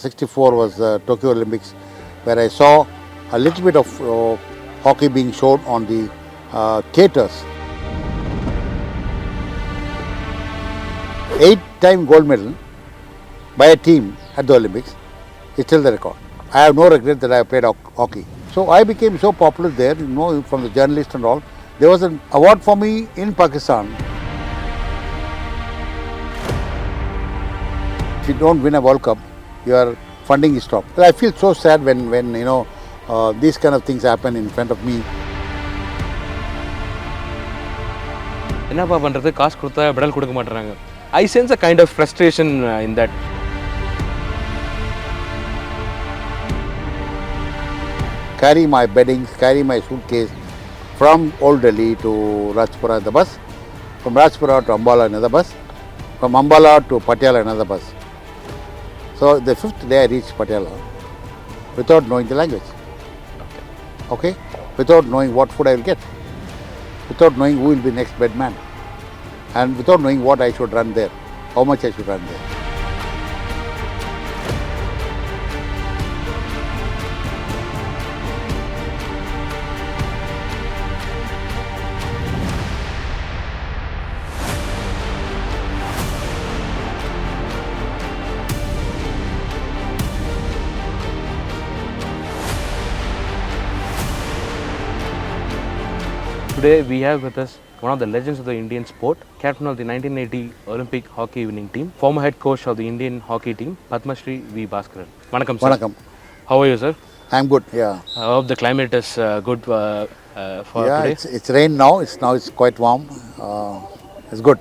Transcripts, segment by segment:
64 was the Tokyo Olympics, where I saw a little bit of hockey being shown on the theatres. 8-time gold medal by a team at the Olympics is still the record. I have no regret that I played hockey. So I became so popular there, from the journalists and all. There was an award for me in Pakistan. If you don't win a World Cup, your funding is stopped. Well, I feel so sad when these kind of things happen in front of me. என்னப்பா பண்ணுறது, காசு கொடுத்தா medal கொடுக்க மாட்டேறாங்க. I sense a kind of frustration in that. Carry my beddings, carry my suitcase from Old Delhi to Rajpura in the bus, from Rajpura to Ambala another bus, from Ambala to Patiala another bus. So the fifth day I reached Patiala without knowing the language. Okay? Without knowing what food I will get, without knowing who will be next bed man, and without knowing what I should run there, how much I should run there. Today we have with us one of the legends of the Indian sport, captain of the 1980 Olympic hockey winning team, former head coach of the Indian hockey team, Padma Shri V Baskaran. Vanakkam sir. Vanakkam. How are you, sir? I'm good. Yeah. I hope the climate is good for today. It's rain now. It's quite warm. It's good.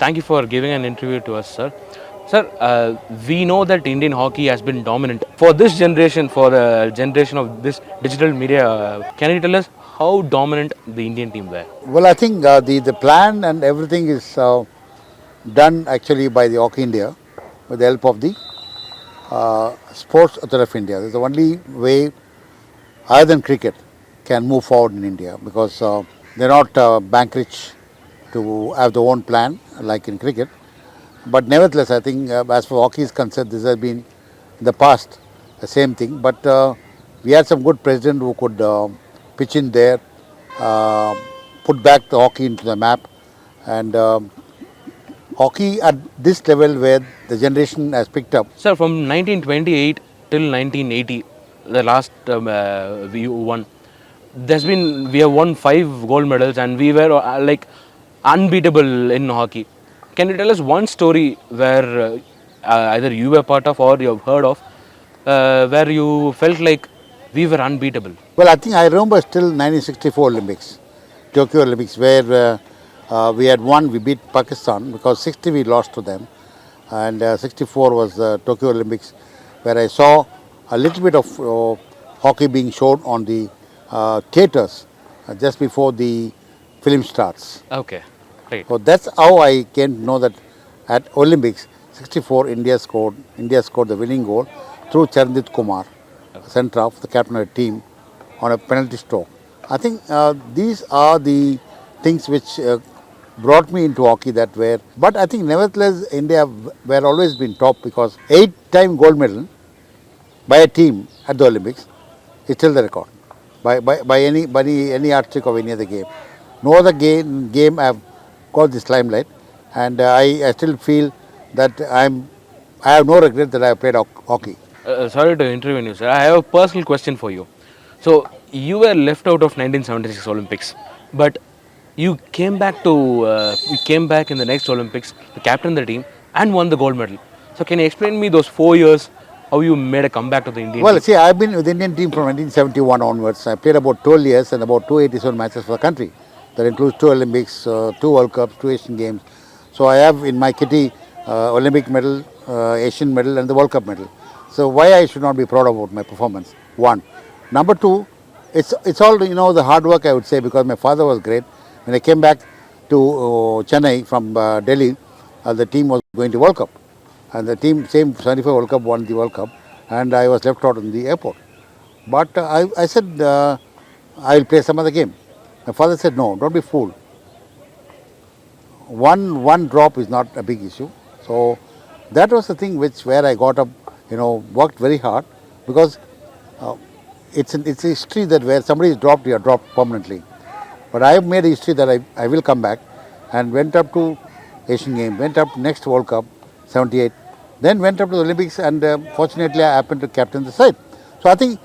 Thank you for giving an interview to us, sir. Sir, we know that Indian hockey has been dominant for this generation, for the generation of this digital media. Can you tell us how dominant the Indian team were? Well, I think the plan and everything is done actually by the Hockey India with the help of the Sports Authority of India. It's the only way, other than cricket, can move forward in India, because they're not bank rich to have their own plan like in cricket. But nevertheless, I think as far as hockey is concerned, this has been in the past the same thing. But we had some good president who could pitch in there, put back the hockey into the map, and hockey at this level where the generation has picked up. Sir, from 1928 till 1980, the last we won. We have won 5 gold medals, and we were like unbeatable in hockey. Can you tell us one story where either you were part of or you have heard of, where you felt like we were unbeatable? Well, I think I remember still 1964 Olympics, Tokyo Olympics, where we had won. We beat Pakistan, because 60 we lost to them, and 64 was the Tokyo Olympics, where I saw a little bit of hockey being shown on the theatres just before the film starts. Okay, great. So that's how I came to know that at Olympics 64 India scored the winning goal through Charndit Kumar, centre of the captain of the team, on a penalty stroke. I think these are the things which brought me into hockey that way. But I think nevertheless India were always been top, because 8-time gold medal by a team at the Olympics is still the record by any yardstick of any other game. No other game I have got this limelight, and I still feel that I have no regret that I have played hockey. Sorry to intervene you, sir. I have a personal question for you. So, you were left out of 1976 Olympics, but you came back in the next Olympics, the captain of the team, and won the gold medal. So, can you explain me those 4 years, how you made a comeback to the Indian Well, team? see, I've been with the Indian team from 1971 onwards. I played about 12 years and about 287 matches for the country. That includes 2 Olympics, 2 World Cups, 2 Asian Games. So I have in my kitty Olympic medal, Asian medal, and the World Cup medal. So why I should not be proud about my performance? One. Number two, it's all the hard work, I would say, because my father was great. When I came back to Chennai from Delhi, the team was going to World Cup, and the team, same 75 World Cup, won the World Cup, and I was left out in the airport. But I said I will play some other game. My father said, no, don't be fooled. One drop is not a big issue. So that was the thing where I got up worked very hard because uh, it's a history that where somebody is dropped, you are dropped permanently. But I have made a history that I will come back and went up to Asian Games, went up to next World Cup, 78, then went up to the Olympics and fortunately I happened to captain the side. So I think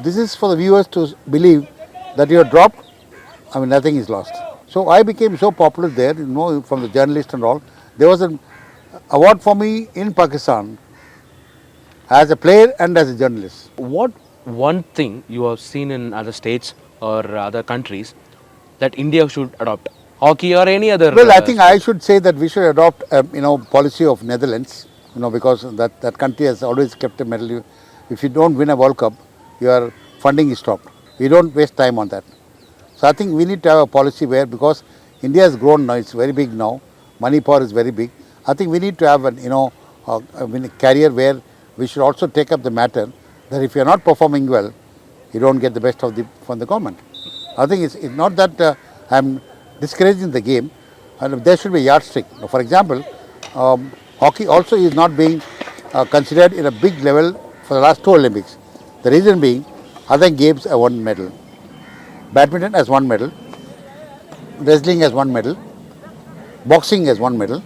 this is for the viewers to believe that you are dropped, nothing is lost. So I became so popular there, from the journalists and all. There was an award for me in Pakistan as a player and as a journalist. What one thing you have seen in other states or other countries that India should adopt? Hockey or any other? Well, I think I should say that we should adopt, policy of Netherlands, because that country has always kept a medal. If you don't win a World Cup, your funding is stopped. You don't waste time on that. So I think we need to have a policy where, because India has grown now, it's very big now, money power is very big. I think we need to have a career where we should also take up the matter that if you are not performing well, you don't get the best from the government. I think it's not that I'm discouraging the game, and there should be a yardstick. Now, for example, hockey also is not being considered in a big level for the last two Olympics. The reason being, other games have one medal. Badminton has one medal, wrestling has one medal, boxing has one medal,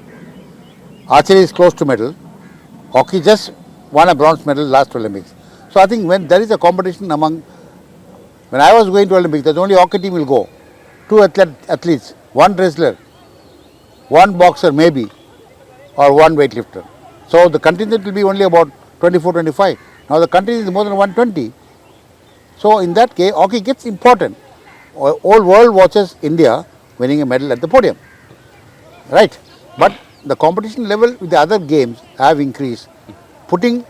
archery is close to medal, hockey just won a bronze medal last Olympics. So I think when there is a competition when I was going to Olympics, there's only hockey team will go. Two athletes, one wrestler, one boxer maybe, or one weightlifter. So the contingent will be only about 24, 25. Now the country is more than 120. So in that case, hockey gets important. Whole world watches India winning a medal at the podium, right? But the competition level with the other games have increased, putting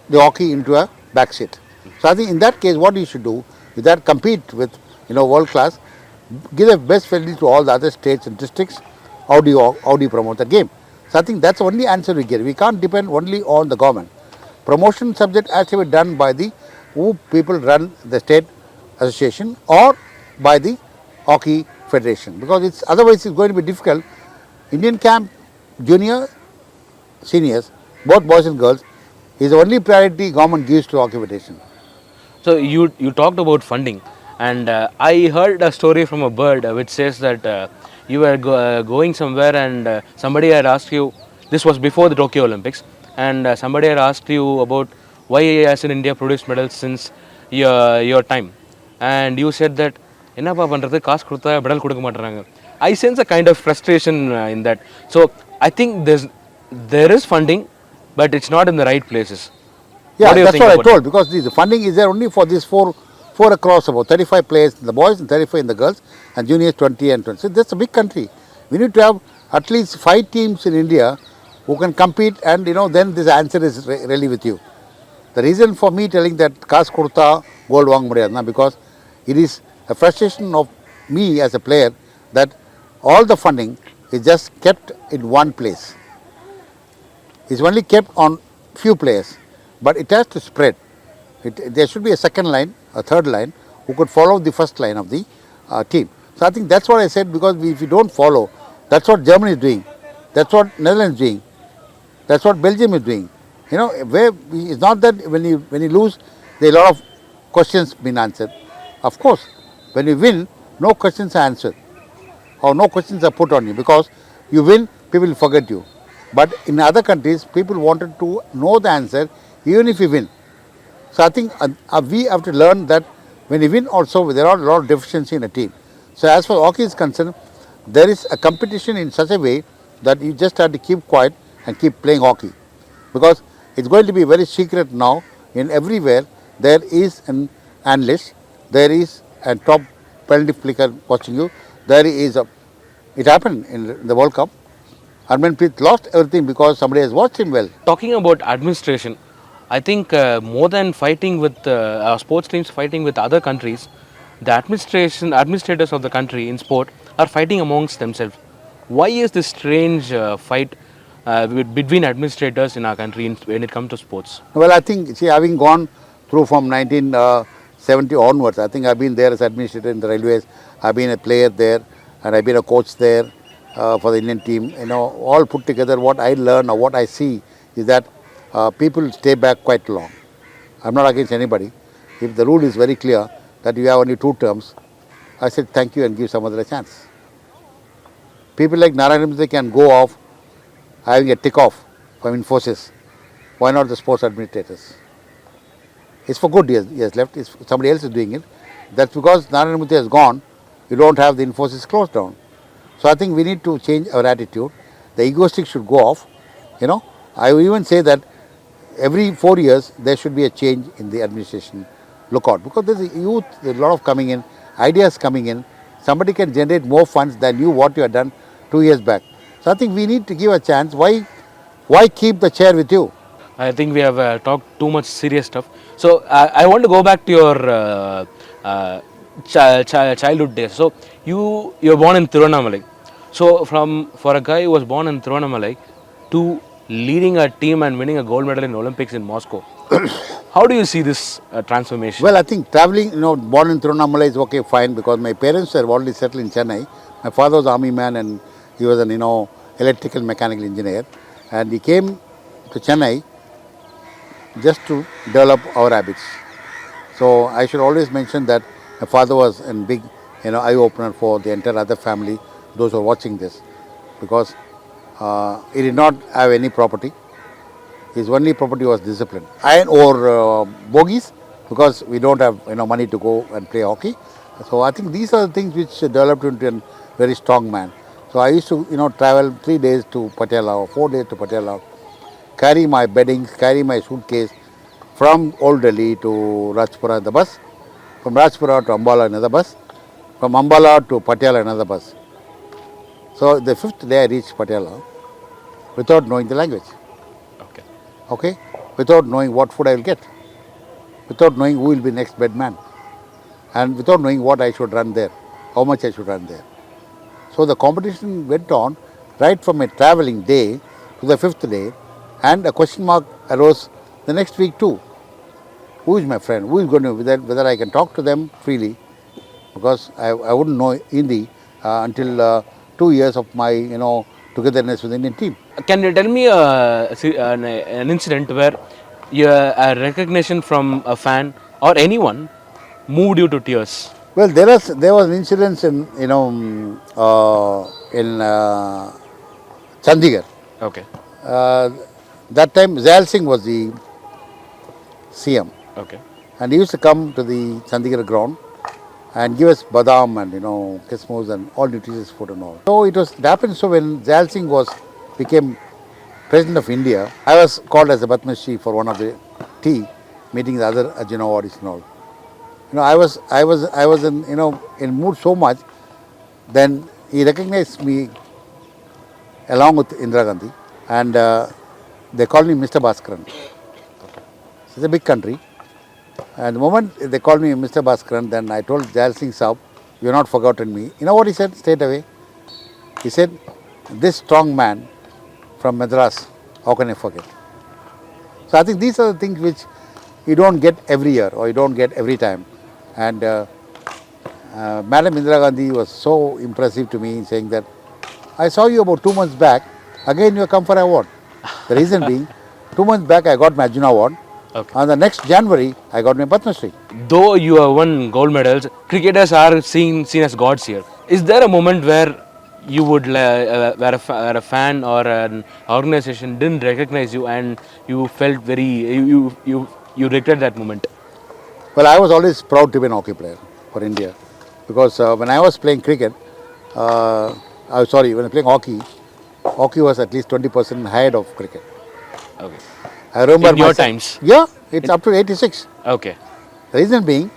the hockey into a backseat. So I think in that case, what you should do is that compete with world class, give the best facility to all the other states and districts. How do you promote the game? So I think that's the only answer we get. We can't depend only on the government. Promotion subject has to be done by the people run the state association or by the hockey federation, because otherwise it's going to be difficult. Indian camp, junior, seniors, both boys and girls, is the only priority government gives to hockey federation. So you talked about funding, and I heard a story from a bird which says that you were going somewhere and somebody had asked you. This was before the Tokyo Olympics, and somebody had asked you about why has in India produced medals since your time, and you said that என்னப்பா பண்ணுறது காசு கொடுத்தா medal கொடுக்க மாட்டேறாங்க. I sense a kind of frustration in that. So I think there is funding, but it's not in the right places. Yeah, that's what I told, because the funding is there only for these four across, about 35 players in the boys and 35 in the girls, and juniors 20 and 20. So that's a big country. We need to have at least 5 teams in India who can compete, and then this answer is really with you. The reason for me telling that kaas kurta gold wang mudiyadna, because it is a frustration of me as a player that all the funding is just kept in one place. It's only kept on few players, but it has to spread. There should be a second line, a third line, who could follow the first line of the team. So I think that's what I said, because if you don't follow, that's what Germany is doing, that's what Netherlands is doing, that's what Belgium is doing. It's not that when you lose, there are a lot of questions being answered. Of course, when you win, no questions are answered, or no questions are put on you, because you win, people will forget you. But in other countries, people wanted to know the answer even if you win. So I think we have to learn that when you win also, there are a lot of deficiency in a team. So as far as hockey is concerned, there is a competition in such a way that you just have to keep quiet and keep playing hockey, because it's going to be very secret now. In everywhere there is an analyst, there is a top penalty flicker watching you. It happened in the World Cup. Harmanpreet lost everything because somebody has watched him well. Talking about administration, I think more than fighting with our sports teams fighting with other countries, the administrators of the country in sport are fighting amongst themselves. Why is this strange fight between administrators in our country when it comes to sports? Well, I think, having gone through from 1970 onwards, I think I've been there as administrator in the railways, I've been a player there, and I've been a coach there for the Indian team. All put together, what I learn or what I see is that people stay back quite long. I'm not against anybody. If the rule is very clear that you have only 2 terms, I said thank you and give some other a chance. People like Narayana Murthy can go off having a tick off from Infosys. Why not the sports administrators? It's for good he has left. It's, somebody else is doing it. That's because Narayana Murthy has gone. You don't have the Infosys closed down. So I think we need to change our attitude. The egoistic should go off. You know, I will even say that every 4 years there should be a change in the administration. Look out, because there's a youth, there's a lot of coming in, ideas coming in. Somebody can generate more funds than you what you had done 2 years back. So I think we need to give a chance. Why keep the chair with you? I think we have talked too much serious stuff. So I want to go back to your childhood days. So you're born in Tiruvannamalai. So for a guy who was born in Tiruvannamalai to leading a team and winning a gold medal in Olympics in Moscow, how do you see this transformation? Well, I think traveling, born in Tiruvannamalai is okay, fine, because my parents were already settled in Chennai. My father was army man and he was an, electrical mechanical engineer. And he came to Chennai just to develop our habits. So I should always mention that my father was a big, eye-opener for the entire other family, those who are watching this, because he did not have any property. His only property was discipline. Iron or bogies, because we don't have money to go and play hockey. So I think these are the things which developed into a very strong man. So I used to travel 3 days to Patiala or 4 days to Patiala, carry my beddings, carry my suitcase from Old Delhi to Rajpura in the bus, from Rajpura to Ambala another bus, from Ambala to Patiala another bus. So the 5th day I reached Patiala without knowing the language. Okay, without knowing what food I will get, without knowing who will be next bedman, and without knowing what I should run there, how much I should run there. So the competition went on right from a traveling day to the 5th day, and a question mark arose the next week too. Who is my friend? Who is going to, whether I can talk to them freely, because I wouldn't know Hindi until 2 years of my togetherness with the Indian team. Can you tell me an incident where a recognition from a fan or anyone moved you to tears? Well, there was an incident in Chandigarh. Okay. That time Zayal Singh was the CM, Okay. and he used to come to the Chandigarh ground and give us badam and kismos and all nutritious food and all. So it happened. So when Zayal Singh became President of India, I was called as a Batmashri for one of the tea, meeting the other Arjuna awards and all. I was in mood so much. Then he recognized me along with Indira Gandhi, and they called me Mr. Baskaran. It's a big country, and the moment they called me Mr. Baskaran, then I told Jayal Singh Saab, "You have not forgotten me." You know what he said straight away? He said, "This strong man from Madras, how can I forget?" So I think these are the things which you don't get every year or you don't get every time. And Madam Indira Gandhi was so impressive to me, saying that, "I saw you about 2 months back, again you have come for an award." The reason being, 2 months back I got my Arjuna award, and the next January I got my Padma Shri. Though you have won gold medals, cricketers are seen as gods here. Is there a moment where you would where a fan or an organization didn't recognize you and you felt very you regret that moment? Well, I was always proud to be an hockey player for India, because when I was playing cricket, when I was playing hockey, hockey was at least 20% ahead of cricket. Okay. I remember in your times. Yeah, it's up to 86. Okay. The reason being,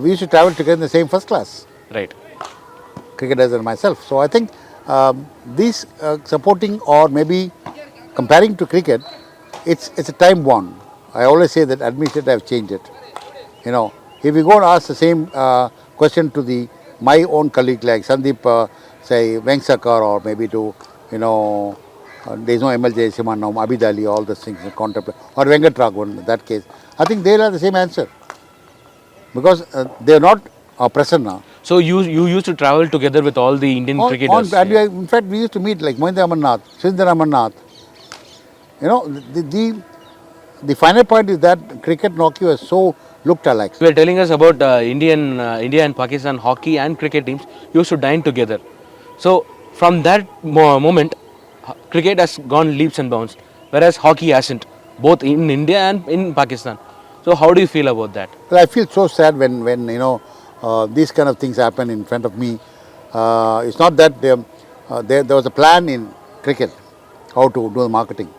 we used to travel together in the same first class, Right. cricketers and myself. So I think these supporting or maybe comparing to cricket, it's a time bond. I always say that administrators have changed it. If you go and ask the same question to my own colleague like Sandeep, say Vengsakar, or maybe to there is no MLJ Siman now, Abid Ali, all those things, contemplate, or Venkat Raghavan in that case, I think they'll have the same answer, because they're not present now. So you used to travel together with all the Indian cricketers. In fact, we used to meet like Mohindra Amarnath, Sundar Amarnath. the final point is that cricket and hockey were so looked alike. You were telling us about India and Pakistan hockey and cricket teams used to dine together. So from that moment, cricket has gone leaps and bounds, whereas hockey hasn't, both in India and in Pakistan. So how do you feel about that? Well, I feel so sad when these kind of things happen in front of me. It's not that there was a plan in cricket how to do the marketing.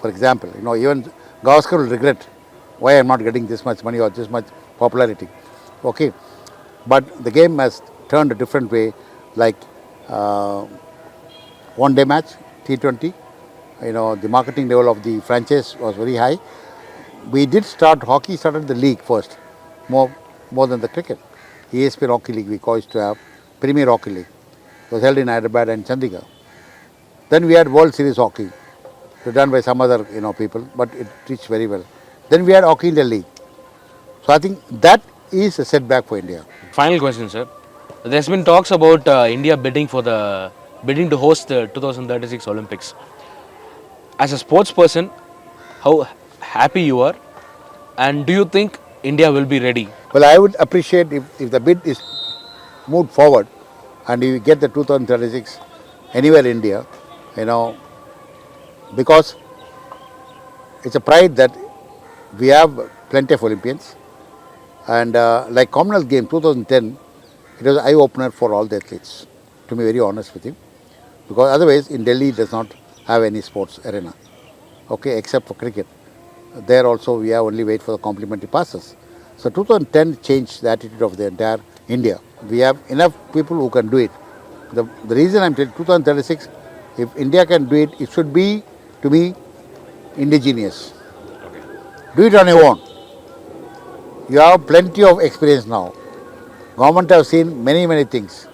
For example, even Gavaskar will regret why I'm not getting this much money or this much popularity. Okay, but the game has turned a different way, like one day match, T20. The marketing level of the franchise was very high. We did start, hockey started the league first, more than the cricket. ESPN Hockey League, we caused to have Premier Hockey League. It was held in Hyderabad and Chandigarh. Then we had World Series Hockey. It was done by some other people, but it reached very well. Then we had Hockey India League. So I think that is a setback for India. Final question, sir. There's been talks about India bidding to host the 2036 Olympics. As a sports person, how happy you are, and do you think India will be ready? Well, I would appreciate if the bid is moved forward and you get the 2036 anywhere in India, because it's a pride that we have plenty of Olympians. And like Commonwealth Games 2010, it was an eye-opener for all the athletes, to be very honest with you. Because otherwise, in Delhi, it does not have any sports arena, okay, except for cricket. There also, we have only wait for the complimentary passes. So 2010 changed the attitude of the entire India. We have enough people who can do it. The reason I'm telling 2036, if India can do it, it should be, to me, indigenous. Do it on your own. You have plenty of experience now. Government have seen many things.